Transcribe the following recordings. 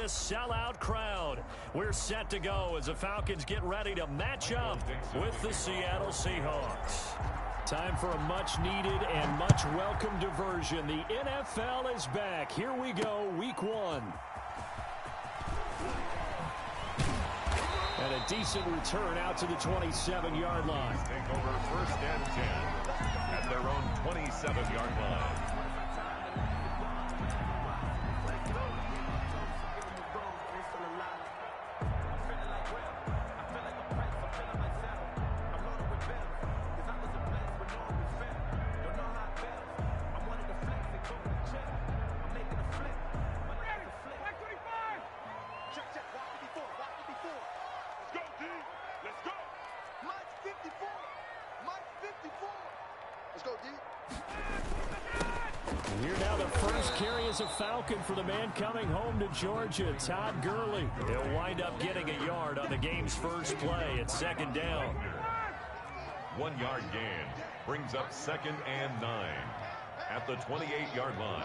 sellout crowd. We're set to go as the Falcons get ready to match up with the Seattle Seahawks. Time for a much-needed and much-welcome diversion. The NFL is back. Here we go, Week 1. And a decent return out to the 27-yard line. Take over 1st and 10 at their own 27-yard line. Here now the first carry is a Falcon for the man coming home to Georgia, Todd Gurley. He'll wind up getting a yard on the game's first play at 2nd down. 1-yard gain brings up 2nd and 9 at the 28-yard line.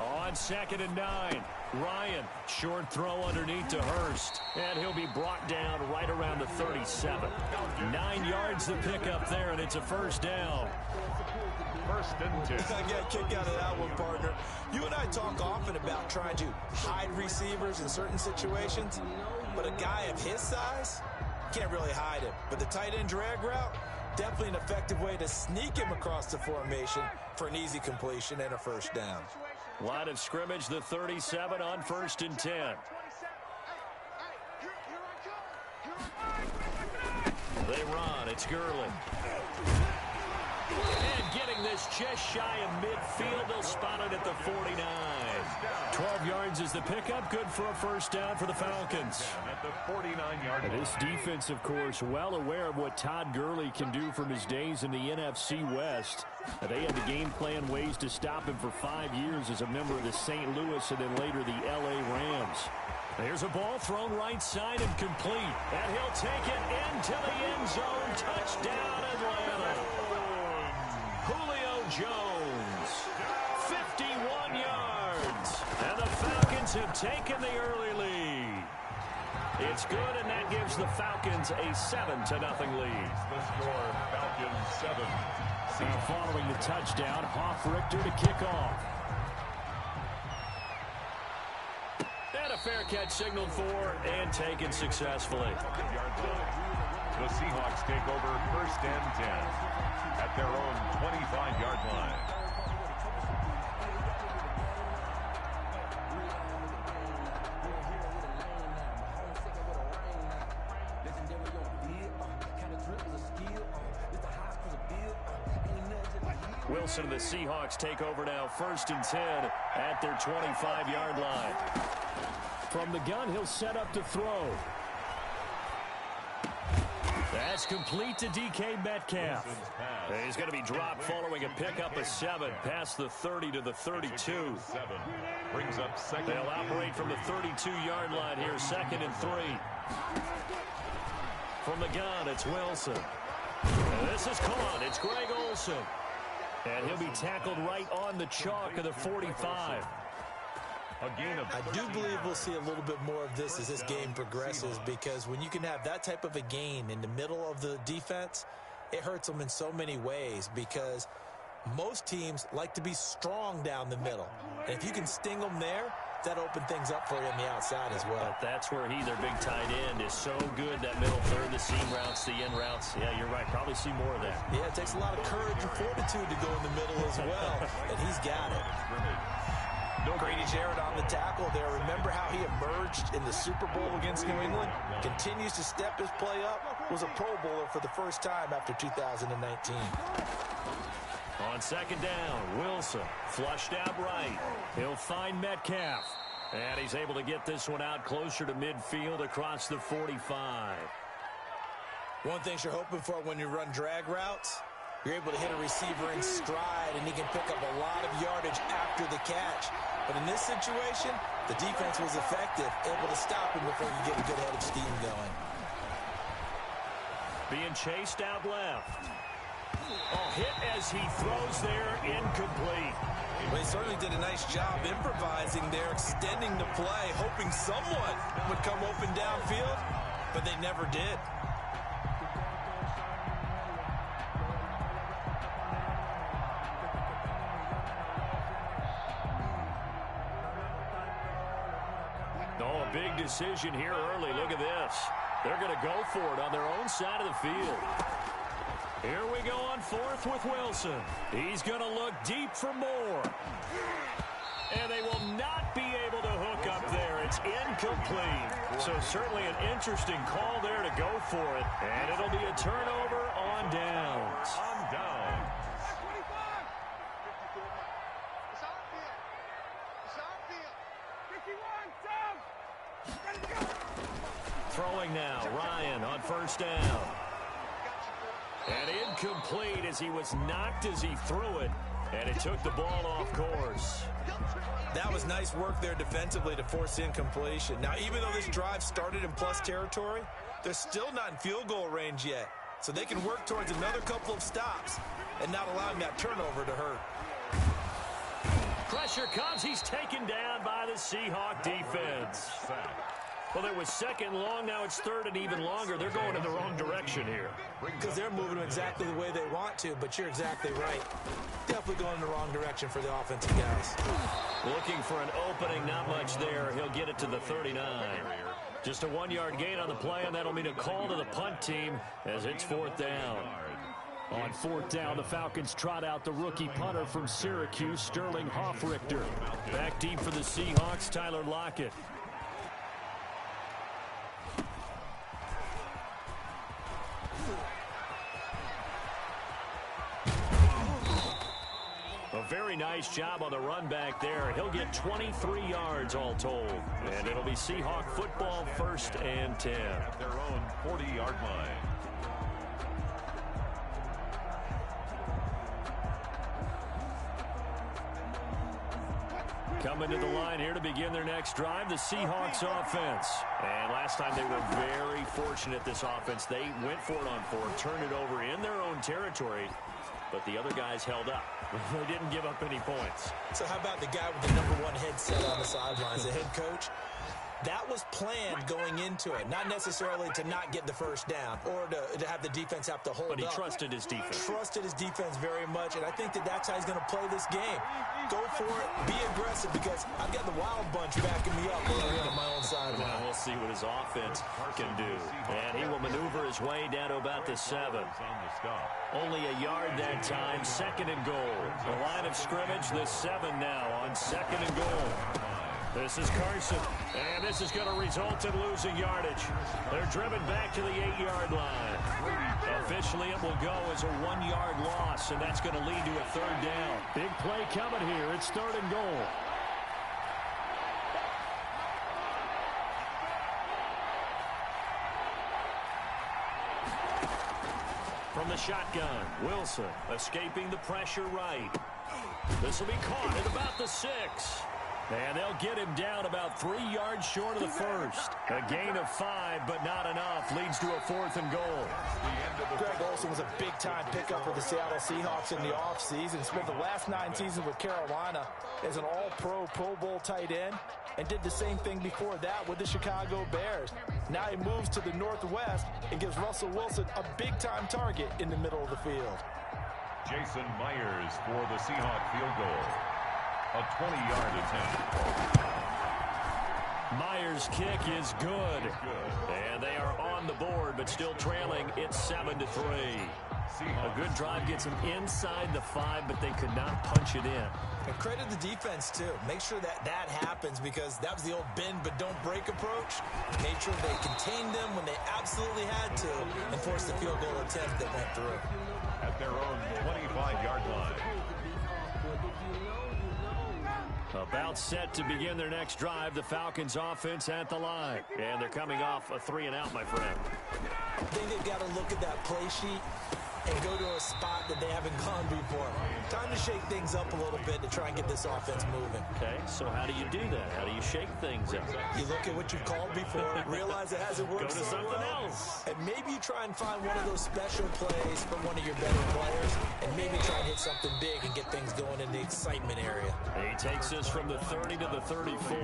On 2nd and 9, Ryan, short throw underneath to Hurst, and he'll be brought down right around the 37. 9 yards to pick up there, and it's a 1st down. 1st and 10. I got a kick out of that one, partner. You and I talk often about trying to hide receivers in certain situations, but a guy of his size can't really hide him. But the tight end drag route, definitely an effective way to sneak him across the formation for an easy completion and a 1st down. Line of scrimmage, the 37 on 1st and 10. They run. It's Gurley. And getting this just shy of midfield. They'll spot it at the 49. 12 yards is the pickup. Good for a 1st down for the Falcons. At the 49-yard line. This defense, of course, well aware of what Todd Gurley can do from his days in the NFC West. They had the game plan ways to stop him for 5 years as a member of the St. Louis and then later the L.A. Rams. There's a ball thrown right side and complete. And he'll take it into the end zone. Touchdown, Atlanta. Julio Jones, 51 yards. And the Falcons have taken the early lead. It's good, and that gives the Falcons a 7-0 lead. The score, Falcons 7. Following the touchdown, Hoff-Richter to kick off. And a fair catch signaled for and taken successfully. The Seahawks take over 1st and 10 at their own 25-yard line. Wilson and the Seahawks take over now, 1st and 10 at their 25-yard line. From the gun, he'll set up to throw. That's complete to DK Metcalf. He's going to be dropped following a pickup of 7 past the 30 to the 32. Brings up 2nd. They'll operate from the 32-yard line here, 2nd and 3. From the gun, it's Wilson. And this is caught. It's Greg Olsen. And he'll be tackled right on the chalk of the 45. I do believe we'll see a little bit more of this as this game progresses, because when you can have that type of a gain in the middle of the defense, it hurts them in so many ways, because most teams like to be strong down the middle. And if you can sting them there, that opens things up for you on the outside as well. But that's where their big tight end, is so good, that middle third, the seam routes, the in routes. Yeah, you're right. Probably see more of that. Yeah, it takes a lot of courage and fortitude to go in the middle as well, and he's got it. Grady Jarrett on the tackle there. Remember how he emerged in the Super Bowl against New England? Continues to step his play up. Was a Pro Bowler for the first time after 2019. On 2nd down, Wilson flushed out right. He'll find Metcalf. And he's able to get this one out closer to midfield across the 45. One thing you're hoping for when you run drag routes, you're able to hit a receiver in stride, and he can pick up a lot of yardage after the catch. But in this situation, the defense was effective, able to stop him before you get a good head of steam going. Being chased out left. Oh, hit as he throws there, incomplete. Well, he certainly did a nice job improvising there, extending the play, hoping someone would come open downfield, but they never did. Oh, a big decision here early. Look at this. They're going to go for it on their own side of the field. Here we go on fourth with Wilson. He's going to look deep for more. And they will not be able to hook up there. It's incomplete. So certainly an interesting call there to go for it. And it'll be a turnover on downs. On downs. Throwing now, Ryan on first down. And incomplete as he was knocked as he threw it. And it took the ball off course. That was nice work there defensively to force incompletion. Now, even though this drive started in plus territory, they're still not in field goal range yet. So they can work towards another couple of stops and not allowing that turnover to hurt. Pressure comes. He's taken down by the Seahawk defense. Well, it was second long. Now it's third and even longer. They're going in the wrong direction here. Because they're moving exactly the way they want to, but you're exactly right. Definitely going in the wrong direction for the offensive guys. Looking for an opening, not much there. He'll get it to the 39. Just a 1-yard gain on the play, and that'll mean a call to the punt team as it's fourth down. On fourth down, the Falcons trot out the rookie punter from Syracuse, Sterling Hoffrichter. Back deep for the Seahawks, Tyler Lockett. A very nice job on the run back there. He'll get 23 yards all told. And it'll be Seahawk football, first and 10. At their own 40-yard line. Coming to the line here to begin their next drive, the Seahawks offense. And last time they were very fortunate, this offense. They went for it on fourth, turned it over in their own territory, but the other guys held up. They didn't give up any points. So how about the guy with the #1 headset on the sidelines, the head coach? That was planned going into it, not necessarily to not get the first down or to have the defense have to hold up. But he trusted his defense. Trusted his defense very much, and I think that's how he's going to play this game. Go for it, be aggressive, because I've got the wild bunch backing me up on my own sideline. Well, we'll see what his offense can do. And he will maneuver his way down to about the 7. Only a yard that time, second and goal. The line of scrimmage, the 7 now on second and goal. This is Carson, and this is going to result in losing yardage. They're driven back to the 8-yard line. Officially, it will go as a 1-yard loss, and that's going to lead to a third down. Big play coming here. It's third and goal. From the shotgun, Wilson escaping the pressure right. This will be caught at about the 6. And they'll get him down about 3 yards short of the first. A gain of 5, but not enough. Leads to a fourth and goal. Greg Olsen was a big-time pickup for the Seattle Seahawks in the offseason. Spent the last 9 seasons with Carolina as an all-pro, Pro Bowl tight end, and did the same thing before that with the Chicago Bears. Now he moves to the Northwest and gives Russell Wilson a big-time target in the middle of the field. Jason Myers for the Seahawk field goal. A 20-yard attempt. Myers' kick is good. And they are on the board, but still trailing. It's 7-3. A good drive gets them inside the 5, but they could not punch it in. And credit the defense, too. Make sure that happens, because that was the old bend but don't break approach. Made sure they contained them when they absolutely had to and forced the field goal attempt that went through. At their own 25-yard line. About set to begin their next drive, the Falcons offense at the line. And they're coming off a 3-and-out, my friend. I think they've got to look at that play sheet and go to a spot that they haven't gone before. Time to shake things up a little bit to try and get this offense moving. Okay, so how do you do that? How do you shake things up? You look at what you've called before, realize it hasn't worked Go to so something well, else. and maybe you try and find one of those special plays from one of your better players, and maybe try and hit something big and get things going in the excitement area. He takes us from the 30 to the 34.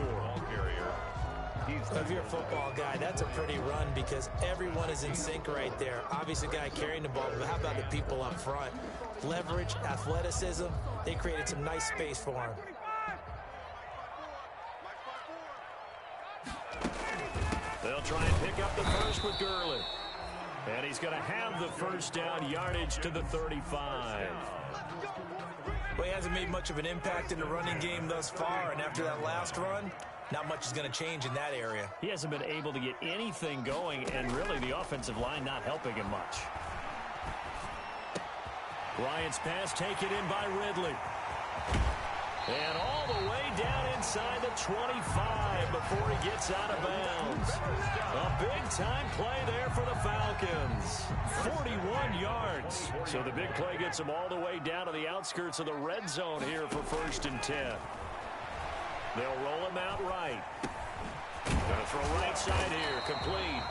If you're a football guy, that's a pretty run because everyone is in sync right there. Obviously, the guy carrying the ball, but how about the people up front? Leverage, athleticism, they created some nice space for him. They'll try and pick up the first with Gurley. And he's going to have the first down, yardage to the 35. Well, he hasn't made much of an impact in the running game thus far, and after that last run, not much is going to change in that area. He hasn't been able to get anything going, and really the offensive line not helping him much. Bryant's pass taken in by Ridley. And all the way down inside the 25 before he gets out of bounds. A big-time play there for the Falcons. 41 yards. So the big play gets them all the way down to the outskirts of the red zone here for 1st and 10. They'll roll him out right. Gonna throw right side here, complete.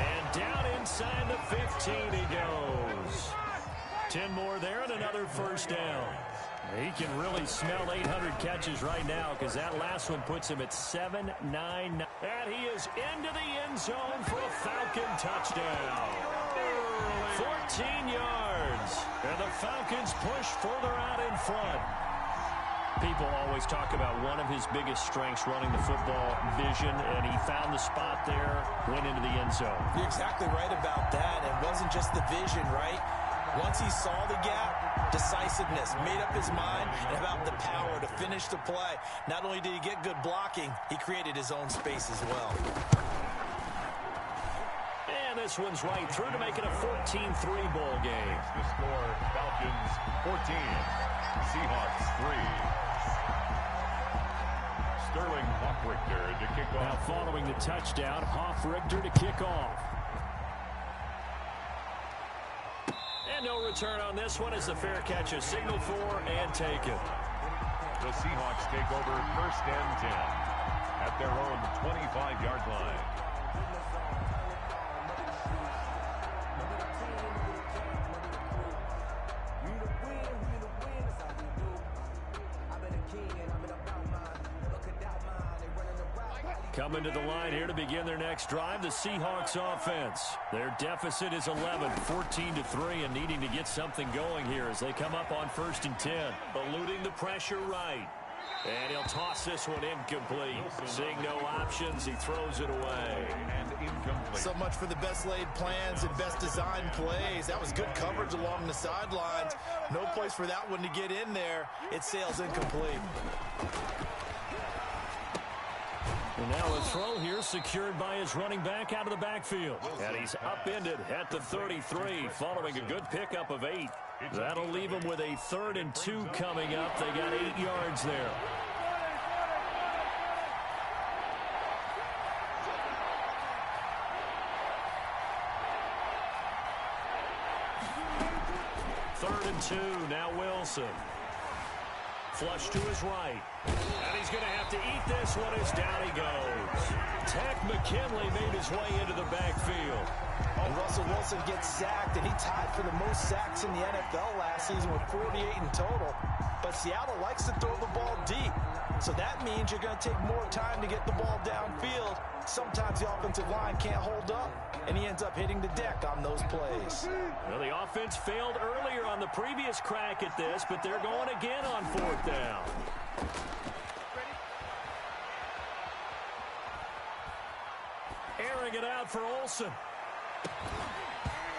And down inside the 15 he goes. 10 more there and another first down. He can really smell 800 catches right now because that last one puts him at 799. And he is into the end zone for a Falcon touchdown. 14 yards. And the Falcons push further out in front. People always talk about one of his biggest strengths running the football, vision, and he found the spot there, went into the end zone. You're exactly right about that. It wasn't just the vision, right? Once he saw the gap, decisiveness, made up his mind, and about the power to finish the play. Not only did he get good blocking, he created his own space as well. And this one's right through to make it a 14-3 ball game. The score, Falcons 14, Seahawks 3. Sterling Hoffrichter to kick off. Now following the touchdown, Hoffrichter to kick off. And no return on this one as the fair catch is signaled for and taken. The Seahawks take over 1st and 10 at their own 25-yard line. Coming to the line here to begin their next drive, the Seahawks offense. Their deficit is 11, 14-3, and needing to get something going here as they come up on 1st and 10. Eluding the pressure right. And he'll toss this one incomplete. Seeing no options, he throws it away. And incomplete. So much for the best laid plans and best designed plays. That was good coverage along the sidelines. No place for that one to get in there. It sails incomplete. And now a throw here secured by his running back out of the backfield. And he's upended at the 33 following a good pickup of 8. That'll leave him with a 3rd and 2 coming up. They got 8 yards there. Third and 2, now Wilson. Flush to his right. And he's going to have to eat this one as down he goes. Tech McKinley made his way into the backfield. And Russell Wilson gets sacked, and he tied for the most sacks in the NFL last season with 48 in total. But Seattle likes to throw the ball deep. So that means you're going to take more time to get the ball downfield. Sometimes the offensive line can't hold up, and he ends up hitting the deck on those plays. Well, the offense failed earlier on the previous crack at this, but they're going again on 4th down. Airing it out for Olsen.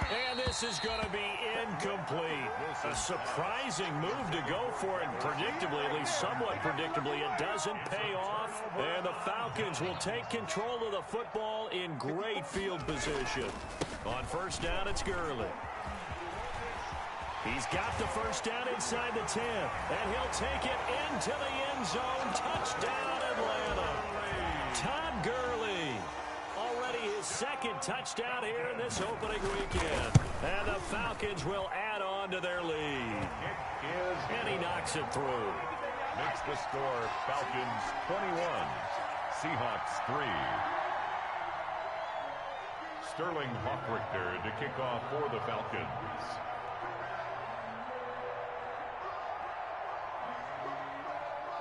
And this is going to be incomplete. A surprising move to go for it. Predictably, at least somewhat predictably, it doesn't pay off. And the Falcons will take control of the football in great field position. On 1st down, it's Gurley. He's got the first down inside the 10. And he'll take it into the end zone. Touchdown, Atlanta. Todd Gurley. Already his 2nd touchdown here in this opening weekend. And the Falcons will add to their lead. And he knocks it through. Makes the score Falcons 21, Seahawks 3. Sterling Hockrichter to kick off for the Falcons.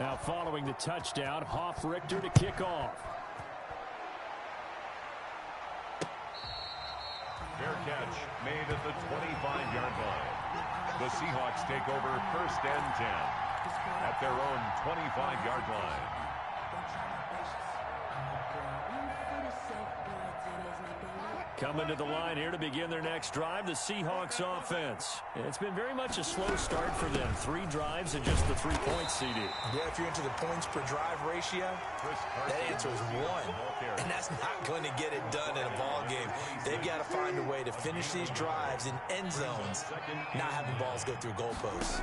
Now following the touchdown, Hockrichter to kick off. Fair catch made at the 25-yard line. The Seahawks take over 1st and 10 at their own 25-yard line. Coming to the line here to begin their next drive, the Seahawks offense. It's been very much a slow start for them. 3 drives and just the 3 points, CD. Yeah, if you're into the points per drive ratio, that answer is 1. And that's not going to get it done in a ball game. They've got to find a way to finish these drives in end zones, not having balls go through goalposts.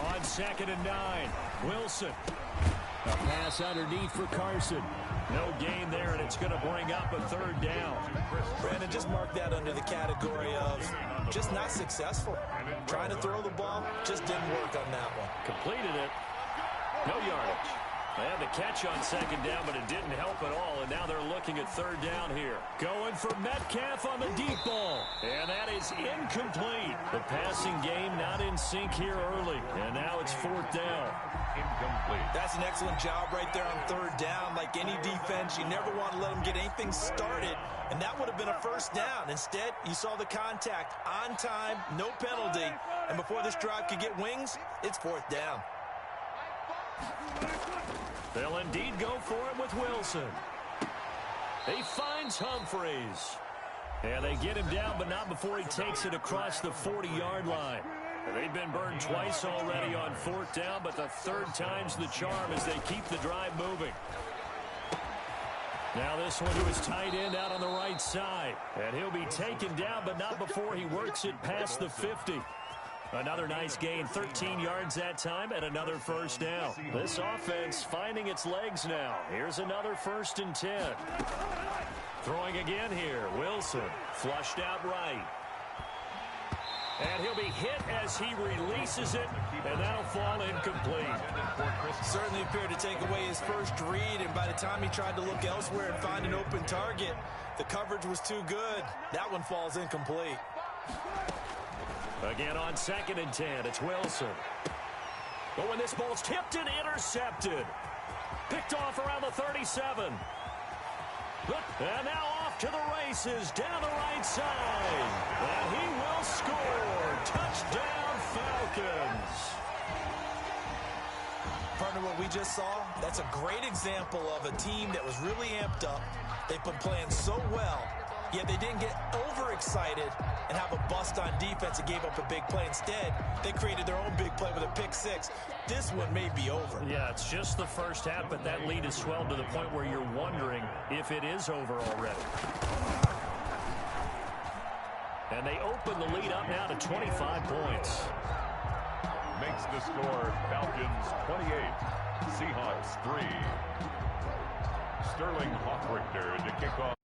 On 2nd and 9, Wilson. A pass underneath for Carson. No gain there, and it's going to bring up a 3rd down. Brandon, just mark that under the category of just not successful. Trying to throw the ball, just didn't work on that one. Completed it. No yardage. They had the catch on 2nd down, but it didn't help at all, and now they're looking at 3rd down here. Going for Metcalf on the deep ball, and that is incomplete. The passing game not in sync here early, and now it's 4th down. Incomplete. That's an excellent job right there on 3rd down. Like any defense, you never want to let them get anything started, and that would have been a 1st down. Instead, you saw the contact on time, no penalty, and before this drive could get wings, it's 4th down. They'll indeed go for it with Wilson. He finds Humphreys. And they get him down, but not before he takes it across the 40-yard line. They've been burned twice already on 4th down, but the 3rd time's the charm as they keep the drive moving. Now this one to his tight end out on the right side. And he'll be taken down, but not before he works it past the 50. Another nice gain, 13 yards that time, and another 1st down. This offense finding its legs now. Here's another 1st and 10. Throwing again here, Wilson, flushed out right. And he'll be hit as he releases it, and that'll fall incomplete. Certainly appeared to take away his first read, and by the time he tried to look elsewhere and find an open target, the coverage was too good. That one falls incomplete. Again on 2nd and 10, it's Wilson. But when this ball's tipped and intercepted. Picked off around the 37. And now off to the races down the right side. And he will score. Touchdown, Falcons. Partner, what we just saw, that's a great example of a team that was really amped up. They've been playing so well, yet they didn't get overexcited and have a bust on defense and gave up a big play. Instead, they created their own big play with a pick 6. This one may be over. Yeah, it's just the first half, but that lead has swelled to the point where you're wondering if it is over already. And they open the lead up now to 25 points. Makes the score Falcons 28, Seahawks 3. Sterling Hockrichter to kick off.